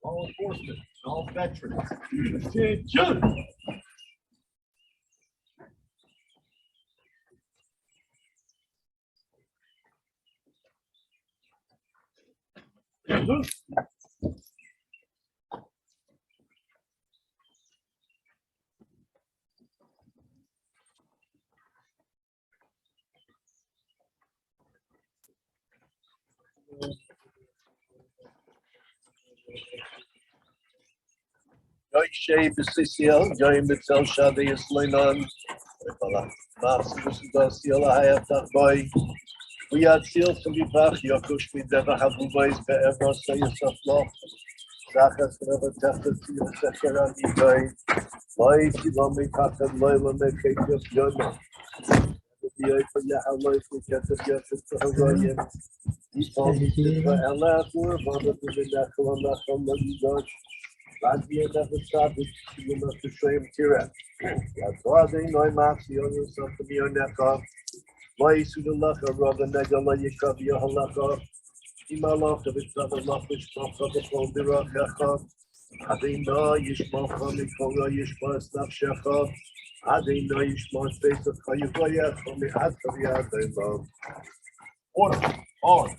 All enforcement, all veterans. Joy Shay Besisiel, Joy Mitzel Shadi Islinon, Boy. We are sealed to be back, Yakush, we never have a voice, but ever say yourself love. Zachas never tested to your second on the joy. Why, if you want me, Papa, Loyal, make it just Yoma. The open Yahaloi, we get the Yakus to Hawaii. He told me to put a laugh or Mama to the Nakon, Nakon, Dodge. Latvia never started to enough to show him Tira. That's why they know Maxi on yourself to be on that car. Why is the Laka, Robber Negala, Yakavia Halaka? Imalof of its other Lafish, Maka, the Pondira, Hecha. Adina, Yishma, Kora, Yishma, Snap Shecha. Adina, Yishma, Face of Kayuaya, from the Atavia, they love. Order, on.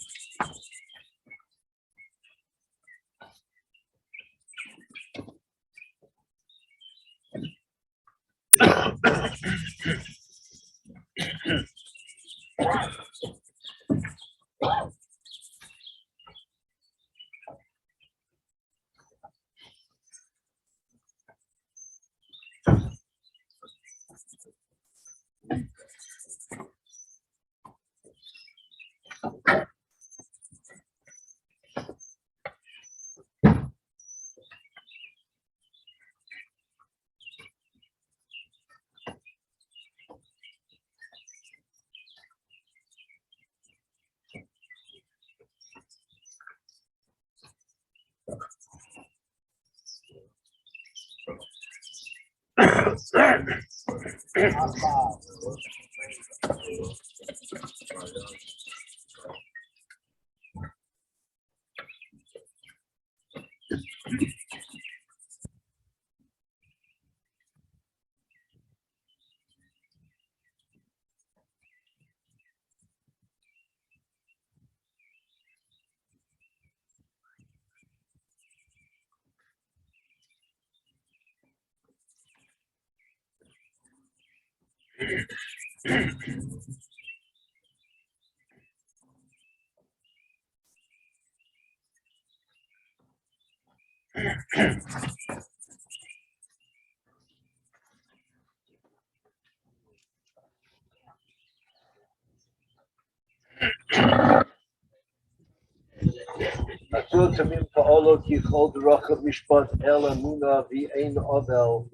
Atul Tamim Paolo Kichol Rachav Mishpat El Amuna V'Ein Ovel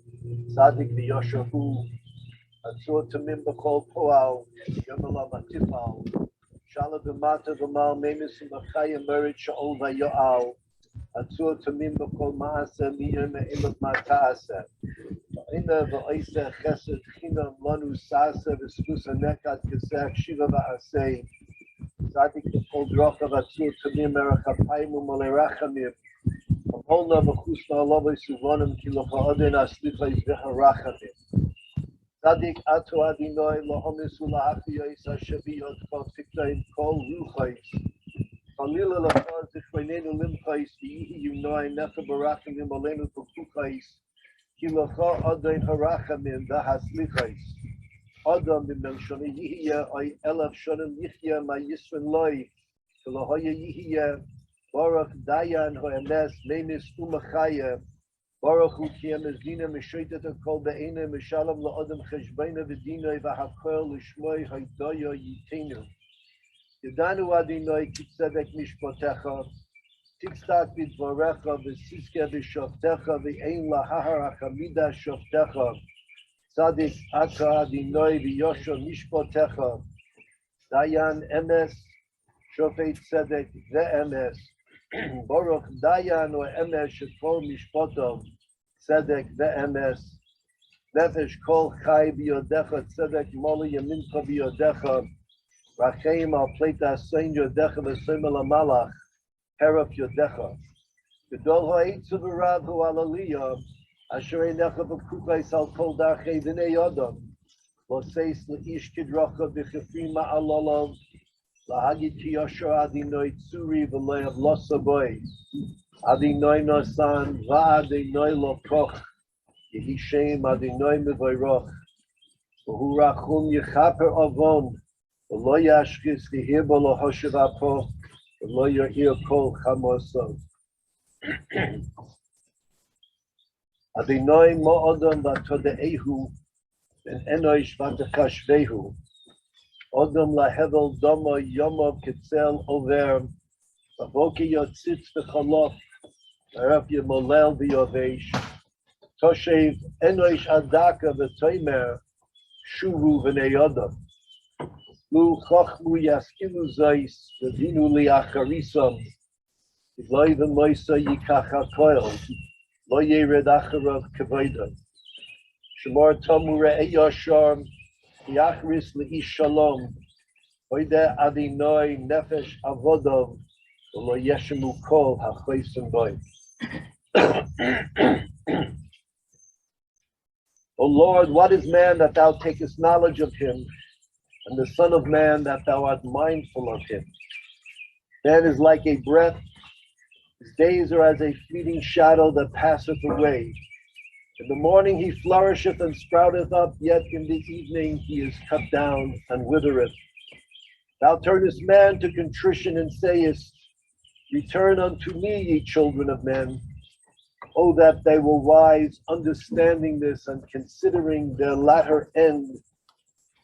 Zadik V'Yoshahu Atul Tamim B'Kol Poal Yomala Matipal Shala B'Mata V'Mal Memis Machaya Merit Sha'ol V'Yo'al Atul Tamim B'Kol Ma'asa Miyam Elam Mata'asa Ina V'Oisa Chesed Chinam Lanu Sasa V'Spusa Nekat Kesach Shiva V'Asei Zadik the Kol Drochav Atzur Tamim Merachapaimu Molerachamim Holna V'Chusna Alavai Suvanim Kilocha Adin Aslicha Yizvecharachamim Zadik Atu Adinoi Lahomis Ulahafiyos Hashaviyot Kol Tiktaim Kol Ruchais Chalila Lachaz Zichvenenu Limchais V'yihi Yunoi Necha Barachamim Alenu Kukuchais Kilocha Adin Harachamim V'Haslichais Adam b'mem shana yihya ay elaf shana yihya ma yisran loy k'lohaya yihya barak dayan ho'emes memis umachaya Baruch Hu Kiem Dina Mishoitet Kol Be'ena Mishalom LaAdam Cheshbeina V'Dinoi V'Hakol L'Shmoi Haydaya Yitenu Yedanu Adinoi Kitzedek Mishpotecha Tikstak B'Dvarecha V'Siske V'Shavtecha V'Ein Lahar HaChamida Shavtecha Tzadik Ata Adinoi V'Yosha Mishpotecha Dayan Emes Shofet Tzedek Ve'emes Baruch Dayan or Emes Shekol Mishpotom Tzedek Ve'emes Nefesh Kol Chai B'Yodecha Tzedek Moli Yamincha B'Yodecha Rachem Al Pleta Sein Yodecha V'Soim Malamalach Heraf Yodecha Gedol Ha'etzu V'Rav Hu Aliyah Asher Einecha V'Kukais Al Kol Darchei V'nei Yodam Lo Seis L'Ish Kidrocha V'Chefrim Ma'alolav Lahagit Ki Yosher Adinoi Tzuri V'Le'av Losaboy Adinoi Nosan Va'adinoi Lo Proch Yehi Shem Adinoi Mevoiroch V'Hu Rachum Yechaper Avon V'Lo Yashkis V'Hirbo Lo Hoshev Apo V'Lo Yo'ir Kol Chamosov Adinoi Mo'odom V'Tode'ehu Ben Enoish V'Techashvehu Odom lahevel domo yomov ketzel over Vavoki yotzitz v'cholof Araf yemolel v'yovesh Toshev enoish adaka v'toimer Shuvu v'nei Odom Lu chochmu yaskimu zois V'vinu li'acharisom V'loi v'moisa yikach ha'koil Lo yered acharav kevoidot Shemor tomu re'ei yoshar Yachris le'ish shalom, oide adinoi nefesh avodov, lo yeshemu kol ha'chosim boy. O Lord, what is man that thou takest knowledge of him, and the son of man that thou art mindful of him? Man is like a breath, his days are as a fleeting shadow that passeth away. In the morning he flourisheth and sprouteth up, yet in the evening he is cut down and withereth. Thou turnest man to contrition and sayest, Return unto me, ye children of men. Oh, that they were wise, understanding this and considering their latter end.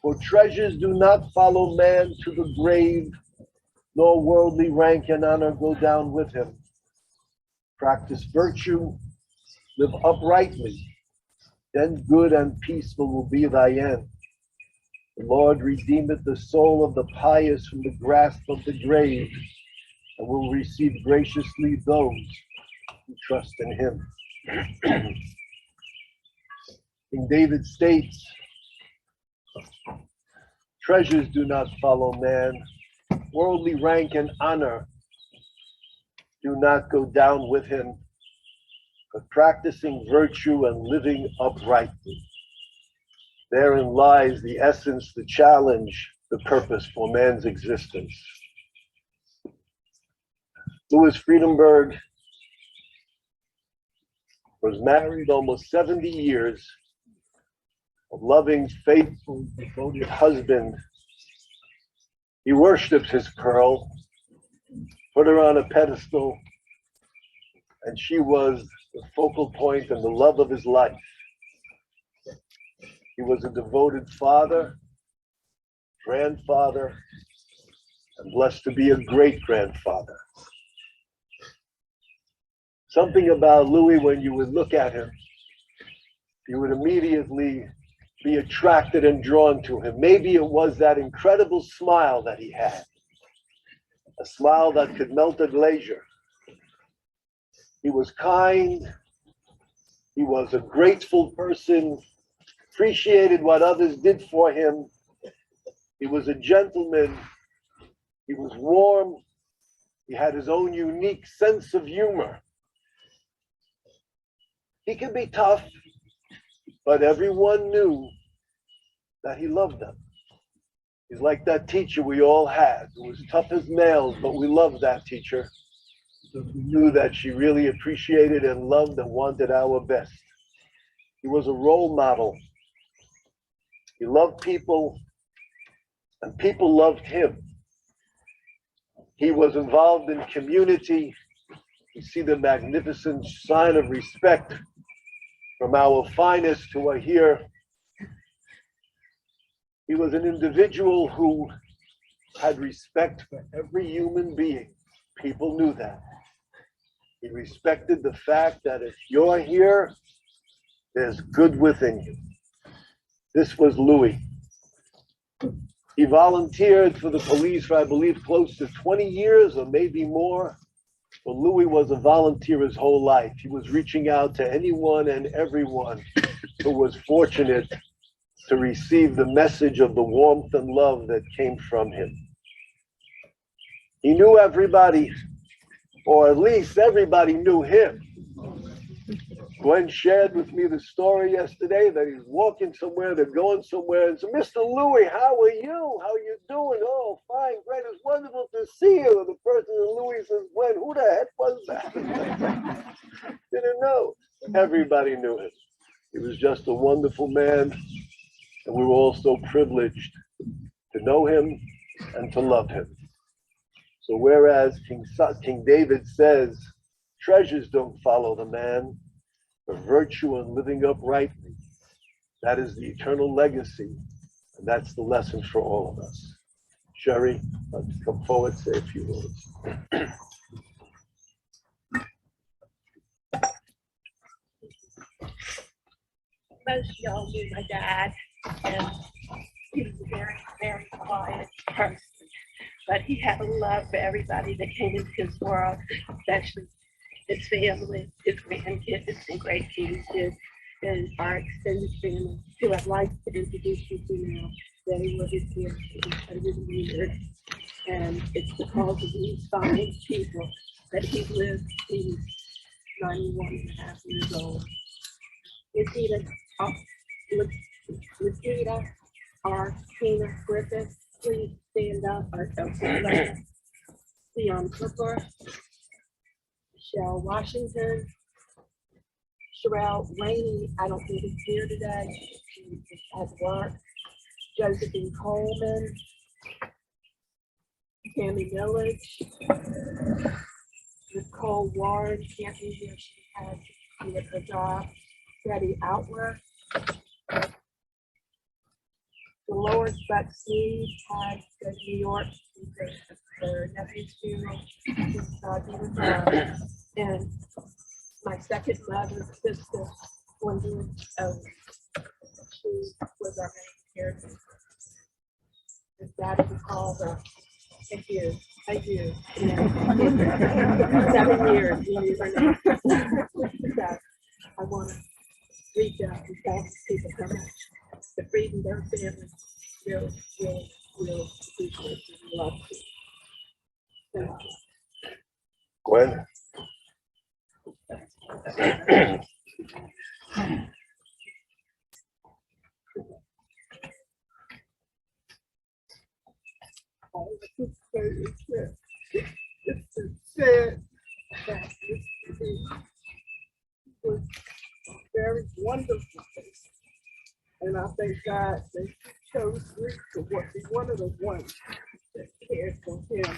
For treasures do not follow man to the grave, nor worldly rank and honor go down with him. Practice virtue, live uprightly, then good and peaceful will be thy end. The Lord redeemeth the soul of the pious from the grasp of the grave, and will receive graciously those who trust in him. King David states, treasures do not follow man, worldly rank and honor do not go down with him, but practicing virtue and living uprightly. Therein lies the essence, the challenge, the purpose for man's existence. Louis Friedenberg was married almost 70 years, a loving, faithful, devoted husband. He worshipped his pearl, put her on a pedestal, and she was the focal point and the love of his life. He was a devoted father, grandfather, and blessed to be a great-grandfather. Something about Louis, when you would look at him, you would immediately be attracted and drawn to him. Maybe it was that incredible smile that he had, a smile that could melt a glacier. He was kind, he was a grateful person, appreciated what others did for him. He was a gentleman, he was warm, he had his own unique sense of humor. He could be tough, but everyone knew that he loved them. He's like that teacher we all had, who was tough as nails, but we loved that teacher. We knew that she really appreciated and loved and wanted our best. He was a role model. He loved people, and people loved him. He was involved in community. You see the magnificent sign of respect from our finest who are here. He was an individual who had respect for every human being. People knew that. He respected the fact that if you're here, there's good within you. This was Louis. He volunteered for the police for, I believe, close to 20 years or maybe more. But Louis was a volunteer his whole life. He was reaching out to anyone and everyone who was fortunate to receive the message of the warmth and love that came from him. He knew everybody, or at least everybody knew him. Gwen shared with me the story yesterday that he's walking somewhere, they're going somewhere, and said, Mr. Louis, how are you? How are you doing? Oh, fine, great, it's wonderful to see you. And the person in Louis says, Gwen, who the heck was that? Didn't know. Everybody knew him. He was just a wonderful man, and we were all so privileged to know him and to love him. So whereas King David says, treasures don't follow the man, but virtue and living uprightly, that is the eternal legacy, and that's the lesson for all of us. Sherry, let's come forward, say a few words. Most of y'all knew my dad, and he was a very, very quiet person. But he had a love for everybody that came into his world, especially his family, his grandkids, and great-grandkids, and our extended family, who I'd like to introduce you to now. They were his dear years, and it's because of these fine people that he lived. He was 91 and a half years old. Lakita or Tina Griffith, please stand up. Leon Cooper, Michelle Washington, Sherelle Rainey, I don't think is here today. She just at work. Josephine Coleman, Tammy Village, Nicole Warren, can't be here. She had to get her job. Betty Outworth, Dolores Bucksmead had to go to New York for her nephew's funeral. And my second mother, sister, Gwendolyn Owens. She was our main caregiver. His daddy would call her, thank you. 7 years, we knew her name. So I want to reach out and thank people how much the Friedenberg family really appreciate and love you. Thank you. Gwen? It's said that this was very wonderful place. And I thank God that He chose me to be one of the ones that cared for him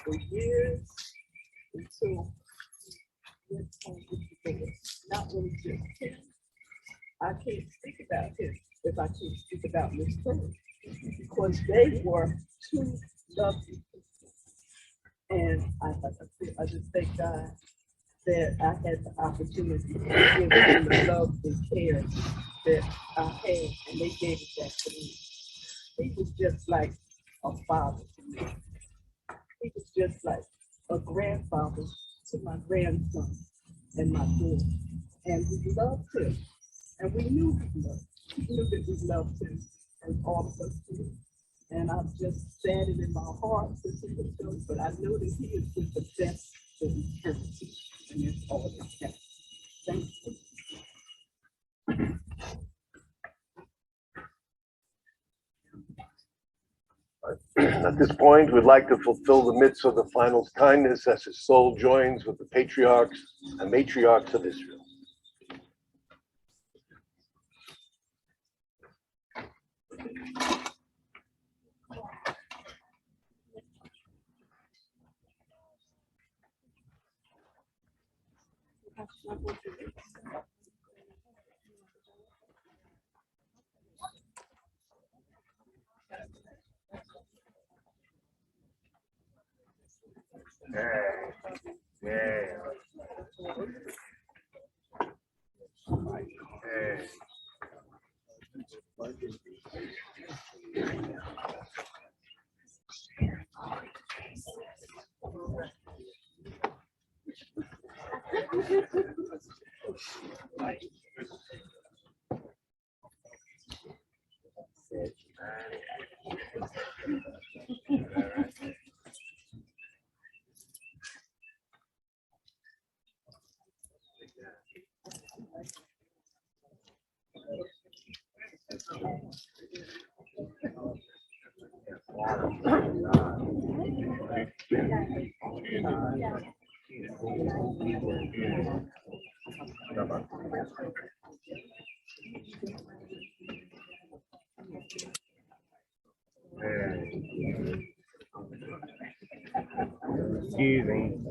for years until he went home with the Lord. Not only just him. I can't speak about him if I can't speak about Miss Curry, because they were two lovely people. And I just thank God that I had the opportunity to give them the love and care that I had, and they gave it back to me. He was just like a father to me. He was just like a grandfather to my grandson and my daughter. And we loved him, and we knew he loved. We knew that we loved him, and all of us did. And I'm just saddened in my heart to see him go, but I know that he is with the best for eternity, and it's all that counts. Thank you. At this point, we'd like to fulfill the mitzvah of the final kindness as his soul joins with the patriarchs and matriarchs of Israel. Excuse me.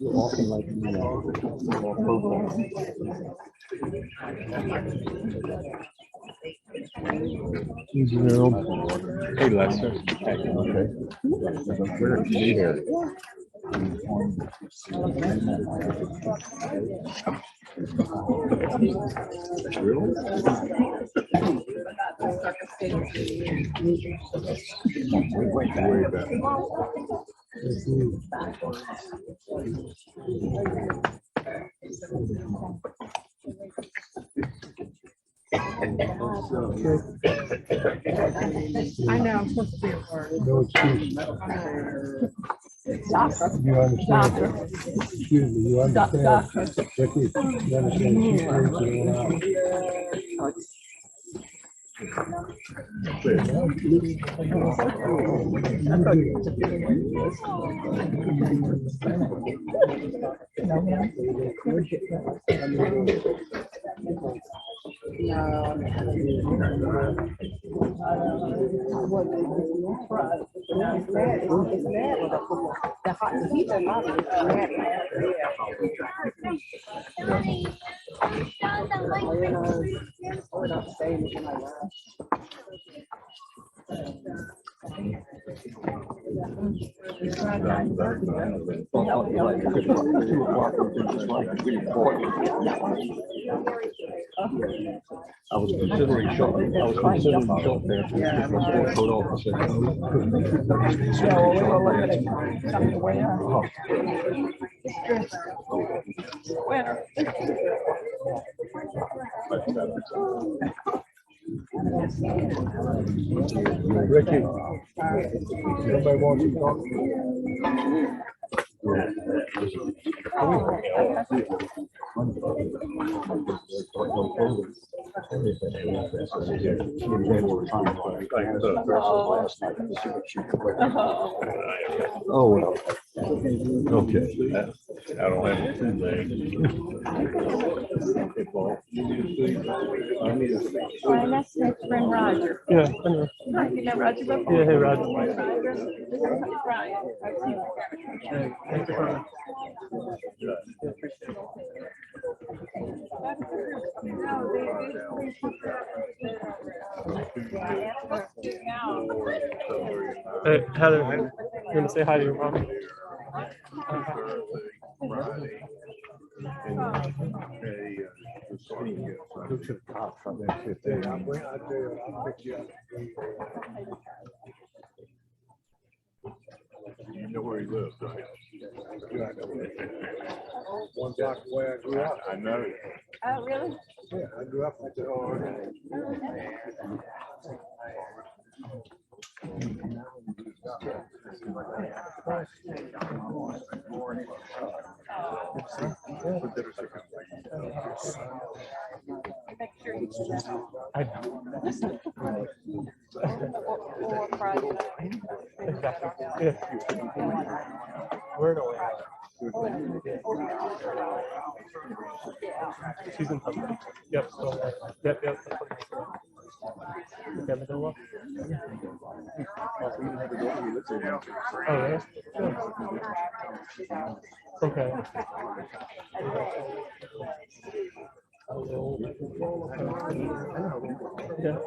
Walking like Hey Lester. Way back. I know, I'm supposed to be at work. No excuse. You understand? Excuse me, you understand? Vicky, you understand? She's crazy out. I was considering short there. Code officer. Ricky, somebody wants to talk to you. Oh, well. Okay. I don't have Well, that's my friend Roger. Yeah, I know. Hi, you met Roger before? Yeah, hey, Roger. Roger, this is Brian. I've seen him. Hey, thanks for coming. Hey, Heather, you want to say hi to your mom? Go to the top. I'll tell you, I'll pick you up. You know where he lives, don't you? Yeah, I know. One block away I grew up. I know. Oh, really? Yeah, I grew up at the Make sure you do that. I know. Or Friday night. Exactly. Yeah. Where do She's in public. Yep. So, yep. Okay, but what? Oh, really? Okay. Yeah.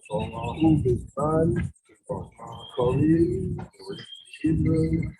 who is man, Korean, Hebrew,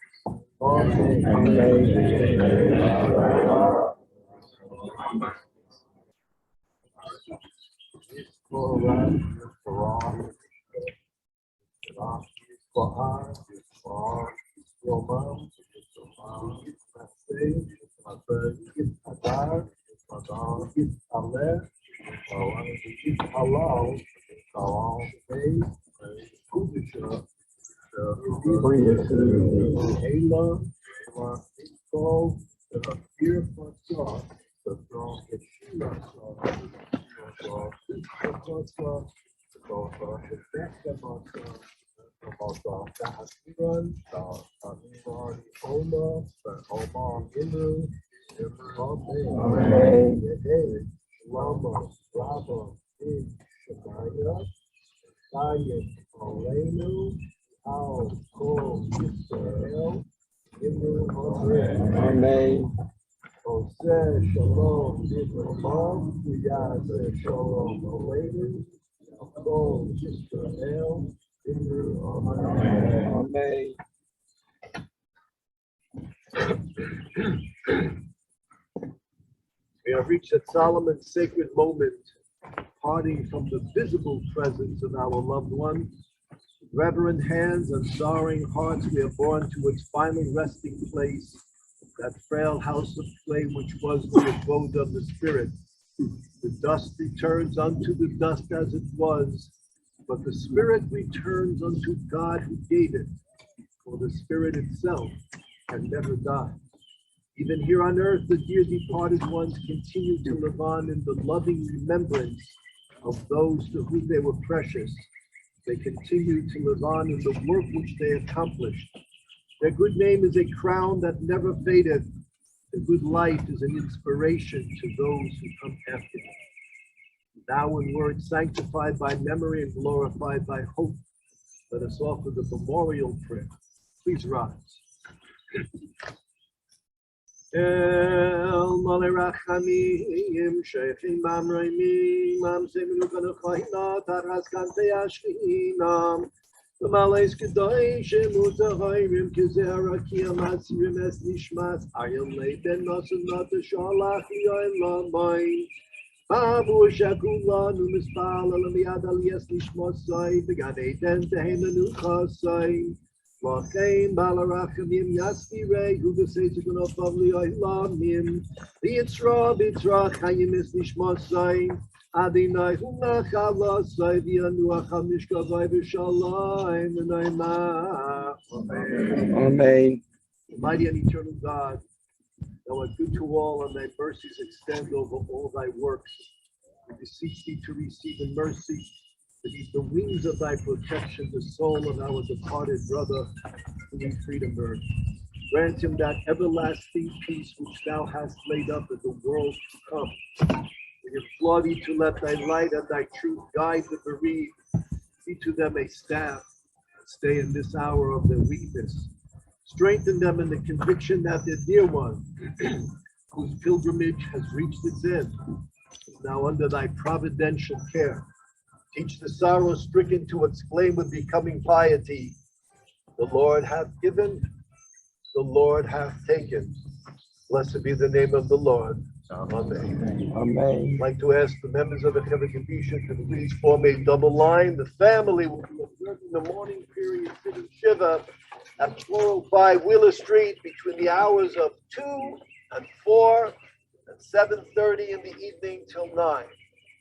Amen. Oseh Shalom Yisrael, Yaseh Shalom Aleinu, Kol Yisrael, Amen. We have reached that solemn and sacred moment, parting from the visible presence of our loved one. With reverent hands and sorrowing hearts, we are borne to its final resting place, that frail house of clay which was the abode of the spirit. The dust returns unto the dust as it was, but the spirit returns unto God who gave it, for the spirit itself can never die. Even here on earth, the dear departed ones continue to live on in the loving remembrance of those to whom they were precious. They continue to live on in the work which they accomplished. Their good name is a crown that never fadeth. The good life is an inspiration to those who come after them. Now in words sanctified by memory and glorified by hope, let us offer the memorial prayer. Please rise. El Male Rachamim, Sheikhim Mamreimim, Mam Seminu Kanachayna, Taras Kante Ashkinam, the Malays Kedai, Shemuta Hairim, Kizera, Kiamat, Sirimes Nishmat, Ayam Leben, Nasanat, Shalach, Yoim Lamai, Babu Shakula, Numispal, Alamiad Alias Nishmosai, the Ganeden, the Hemanu Kasai. Lachem balarachamim yaspirei who the sages of the family Ilamim the Yitzra Bitra Chayim is Nishmasai Adinai Hunachala Sai Vianu Achamishka Vai Vishalayim Naima. Amen. Mighty and eternal God, thou art good to all, and thy mercies extend over all thy works. We beseech thee to receive in mercy beneath the wings of thy protection the soul of our departed brother, Louis Friedenberg. Grant him that everlasting peace which thou hast laid up in the world to come. We implore thee to let thy light and thy truth guide the bereaved. Be to them a staff and stay in this hour of their weakness. Strengthen them in the conviction that their dear one, whose pilgrimage has reached its end, is now under thy providential care. Teach the sorrow-stricken to exclaim with becoming piety, the Lord hath given, the Lord hath taken. Blessed be the name of the Lord. Amen. Amen. I'd like to ask the members of the Chevra Kedisha to please form a double line. The family will be observing the morning period Siddur Shiva at 405 Wheeler Street between the hours of 2 and 4 and 7:30 in the evening till 9.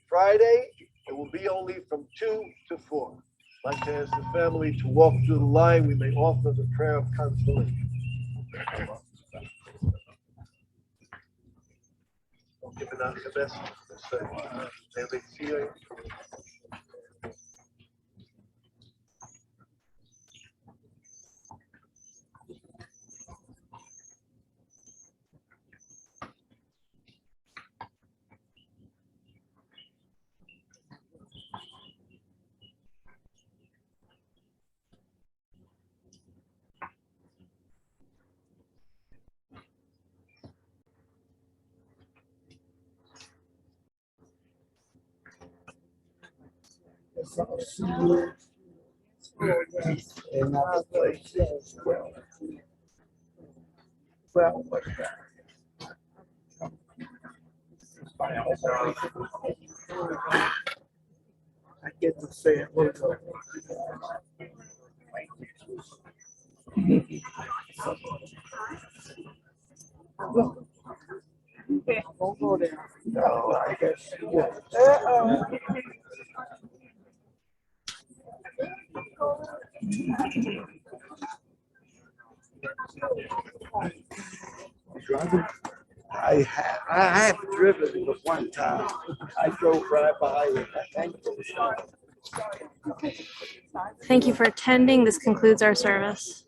Friday, it will be only from 2 to 4. I'd like to ask the family to walk through the line. We may offer the prayer of consolation. Yes, I'll see you in another place as well. Well, what's that? I get to say it. Look, don't go there. No, I guess you will. Driving? I have driven the one time. I drove right by it. Thank you. Thank you for attending. This concludes our service.